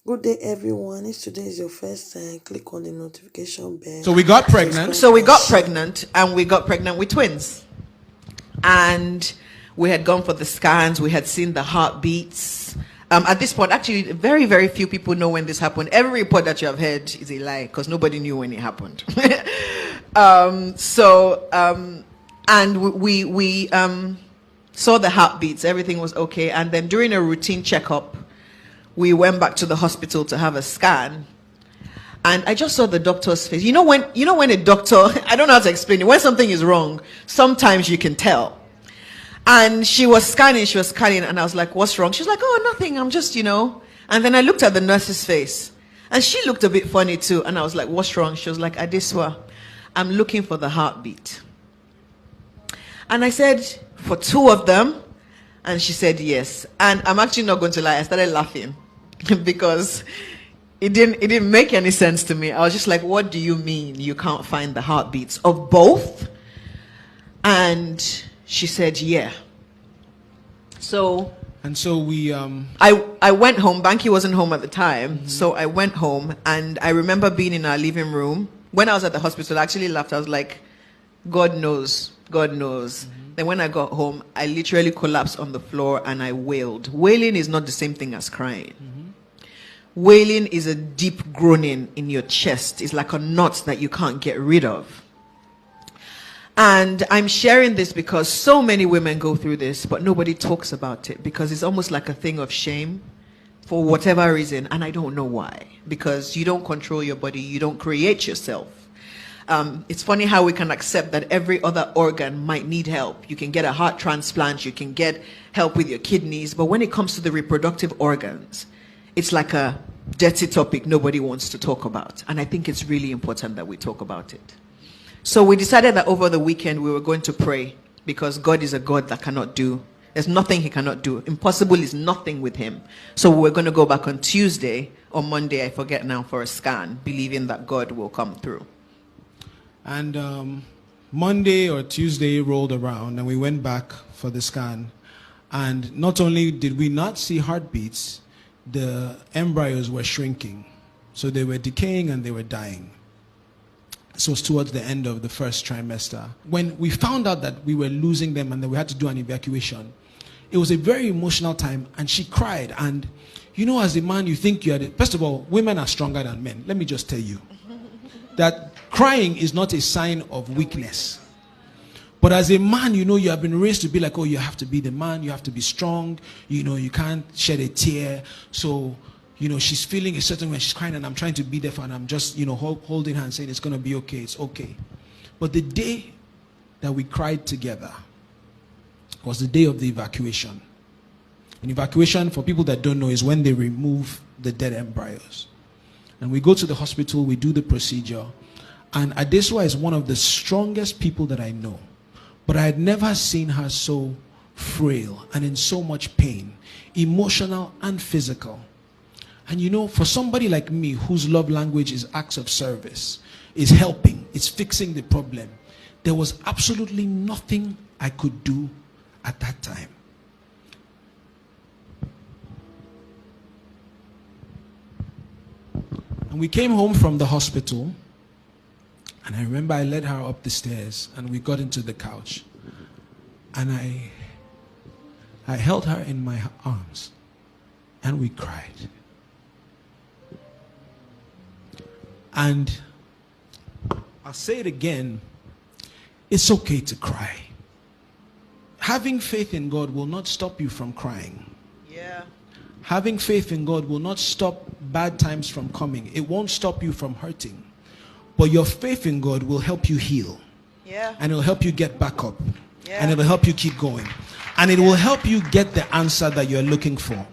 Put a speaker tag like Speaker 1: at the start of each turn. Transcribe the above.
Speaker 1: Good day, everyone. If today is your first time, click on the notification bell.
Speaker 2: So we got pregnant.
Speaker 3: So we got pregnant, and we got pregnant with twins. And we had gone for the scans. We had seen the heartbeats. At this point, actually, very, very few people know when this happened. Every report that you have heard is a lie because nobody knew when it happened. And we saw the heartbeats. Everything was okay. And then during a routine checkup, we went back to the hospital to have a scan. And I just saw the doctor's face. You know when a doctor, I don't know how to explain it, when something is wrong, sometimes you can tell. And she was scanning, and I was like, what's wrong? She was like, oh, nothing, I'm just, And then I looked at the nurse's face, and she looked a bit funny too. And I was like, what's wrong? She was like, adesuwa, I'm looking for the heartbeat. And I said, for two of them? And she said, yes. And I'm actually not going to lie, I started laughing because it didn't make any sense to me. I was just like, what do you mean you can't find the heartbeats of both? And she said, yeah. So
Speaker 2: we
Speaker 3: I went home. Banky wasn't home at the time. So I went home, and I remember being in our living room. When I was at the hospital, I actually laughed. I was like, God knows. God knows. Then when I got home, I literally collapsed on the floor and I wailed. Wailing is not the same thing as crying. Wailing is a deep groaning in your chest. It's like a knot that you can't get rid of. And I'm sharing this because so many women go through this, but nobody talks about it because it's almost like a thing of shame for whatever reason. And I don't know why. Because you don't control your body. You don't create yourself. It's funny how we can accept that every other organ might need help. You can get a heart transplant. You can get help with your kidneys. But when it comes to the reproductive organs, it's like a dirty topic nobody wants to talk about. And I think it's really important that we talk about it. So we decided that over the weekend we were going to pray because God is a God that cannot do. There's nothing he cannot do. Impossible is nothing with him. So we're going to go back on Tuesday or Monday, I forget now, for a scan, believing that God will come through.
Speaker 2: And Monday or Tuesday rolled around and we went back for the scan. And not only did we not see heartbeats, the embryos were shrinking. So they were decaying and they were dying. This was towards the end of the first trimester. When we found out that we were losing them and that we had to do an evacuation, it was a very emotional time, and she cried. And as a man, you think you are first of all, women are stronger than men. Let me just tell you that crying is not a sign of weakness. But as a man, you have been raised to be like, oh, you have to be the man, you have to be strong, you can't shed a tear. So, she's feeling a certain way, she's crying, and I'm trying to be there for her, and I'm just, holding her and saying, it's going to be okay, it's okay. But the day that we cried together was the day of the evacuation. An evacuation, for people that don't know, is when they remove the dead embryos. And we go to the hospital, we do the procedure, and adesuwa is one of the strongest people that I know. But I had never seen her so frail and in so much pain, emotional and physical. And for somebody like me, whose love language is acts of service, is helping, is fixing the problem, there was absolutely nothing I could do at that time. And we came home from the hospital, and I remember I led her up the stairs, and we got into the couch, and I held her in my arms, and we cried. And I'll say it again, it's okay to cry. Having faith in God will not stop you from crying.
Speaker 3: Yeah.
Speaker 2: Having faith in God will not stop bad times from coming. It won't stop you from hurting. But your faith in God will help you heal.
Speaker 3: Yeah.
Speaker 2: And it'll help you get back up.
Speaker 3: Yeah.
Speaker 2: And it'll help you keep going. And it will help you get the answer that you're looking for.